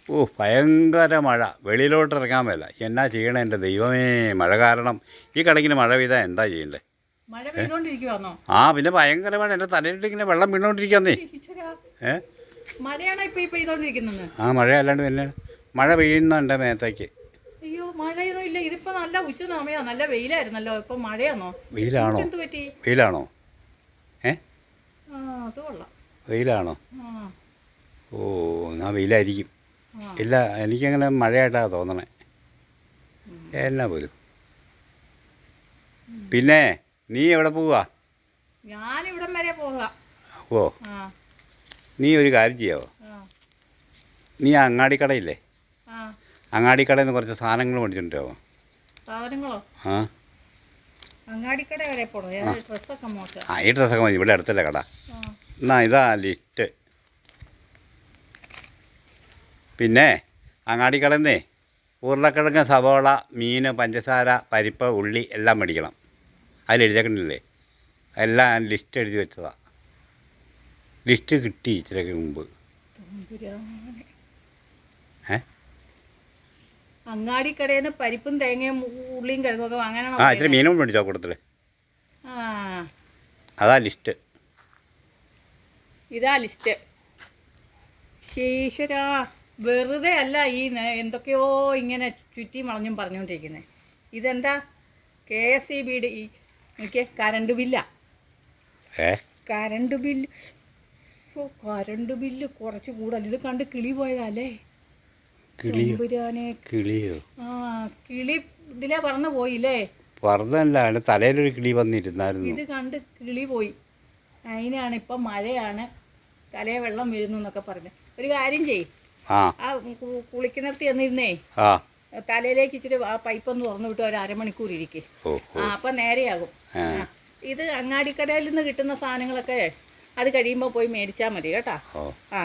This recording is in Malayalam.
ഓ ഭയങ്കര മഴ, വെളിയിലോട്ട് ഇറങ്ങാൻ മേല. എന്നാ ചെയ്യണേ എൻ്റെ ദൈവമേ, മഴ കാരണം. ഈ കണക്കിന് മഴ പെയ്താൽ എന്താ ചെയ്യണ്ടേ? മഴ പെയ്തോണ്ടിരിക്കുവാന്നോ? ആ പിന്നെ ഭയങ്കര മഴ, എൻ്റെ തലയിലിട്ട് ഇങ്ങനെ വെള്ളം വീണോണ്ടിരിക്കുന്നേ. ഈശ്വരാ, ഏ മഴയാണോ ഇപ്പൊ ഈ പെയ്തോണ്ടിരിക്കുന്നത്? ആ മഴ അല്ലാണ്ട് പിന്നെ മഴ പെയ്യുന്ന എൻ്റെ മേത്തേക്ക്. അയ്യോ, മഴയൊന്നും ഇല്ല. ഇതിപ്പോ നല്ല ഉച്ച സമയാ, നല്ല വെയിലായിരുന്നല്ലോ. ഇപ്പൊ മഴയാണോ? വെയിലാണോ? എന്ത് പറ്റി? വെയിലാണോ? ഏ ആ, അത് കൊള്ളാം. വെയിലാണോ? ആ ഓ എന്നാ വെയിലായിരിക്കും. ആ. ഇല്ല, എനിക്കങ്ങനെ മഴയായിട്ടാണ് തോന്നണേ. എന്നാ പോലും. പിന്നെ നീ എവിടെ പോവുക? ഞാനിവിടം വരെ പോകാം. ഓ ആ നീ ഒരു കാര്യം ചെയ്യാവോ? ആ നീ ആ അങ്ങാടിക്കടയില്ലേ, ആ. അങ്ങാടിക്കടയിൽ നിന്ന് കുറച്ച് സാധനങ്ങൾ മേടിച്ചിട്ടുണ്ടാവോ? സാധനങ്ങളോ? ആ അങ്ങാടിക്കട വരെ പോണോ? ഡ്രസ്സൊക്കെ മോശം. ആ ഈ ഡ്രസ്സൊക്കെ മതി, ഇവിടെ അടുത്തല്ലേ കട. ആ എന്നാ ഇതാ ലിസ്റ്റ്. പിന്നെ അങ്ങാടിക്കടയിൽ നിന്നേ ഉരുളക്കിഴങ്ങ്, സവോള, മീൻ, പഞ്ചസാര, പരിപ്പ്, ഉള്ളി എല്ലാം മേടിക്കണം. അതിലെഴുതേക്കണില്ലേ? എല്ലാം ലിസ്റ്റ് എഴുതി വെച്ചതാ. ലിസ്റ്റ് കിട്ടി ഇച്ചിരിക്ക് മുമ്പ്. തമ്പുരാനെ. ഏ അങ്ങാടിക്കടയിൽ നിന്ന് പരിപ്പും തേങ്ങയും ഉള്ളിയും കിഴങ്ങൊക്കെ വാങ്ങാനാണോ ആ ഇച്ചിരി പറയുന്നത്? മീനും മേടിച്ചോ കൂട്ടത്തിൽ. ആ, അതാ ലിസ്റ്റ്. ഇതാ ലിസ്റ്റ്. ശേശ്വരാ, വെറുതെ അല്ല ഈ എന്തൊക്കെയോ ഇങ്ങനെ ചുറ്റി വളഞ്ഞും പറഞ്ഞുകൊണ്ടിരിക്കുന്നത്. ഇതെന്താ? KSEBയുടെ ഈ നോക്കിയേ, കറണ്ട് ബില്ലാ. ഏ കറണ്ട് ബില്ല്. ഓ, കറണ്ട് ബില്ല് കുറച്ച് കൂടുതൽ. ഇത് കണ്ട് കിളി പോയതല്ലേ? കിളിയോ? തമ്പുരാനെ. കിളിയോ? ആ, കിളി ഇതിലേ പറന്ന് പോയില്ലേ? പറഞ്ഞല്ല, എൻ്റെ തലയിലൊരു കിളി വന്നിരുന്നായിരുന്നു. ഇത് കണ്ട് കിളി പോയി. അതിനാണ് ഇപ്പം മഴയാണ്, തലയെ വെള്ളം വീഴുന്നു എന്നൊക്കെ പറഞ്ഞു. ഒരു കാര്യം ചെയ്യ്, ആ ആ കുളിക്കുന്നിടത്ത് ചെന്നിരുന്നേ ആ തലയിലേക്ക് ഇച്ചിരി ആ പൈപ്പ് ഒന്ന് തുറന്നു വിട്ട് ഒരു അരമണിക്കൂർ ഇരിക്കേ. ഓ ആ, അപ്പം നേരെയാകും. ആ. ആ, ഇത് അങ്ങാടിക്കടയിൽ നിന്ന് കിട്ടുന്ന സാധനങ്ങളൊക്കെ അത് കഴിയുമ്പോൾ പോയി മേടിച്ചാൽ മതി കേട്ടോ. ഓ ആ.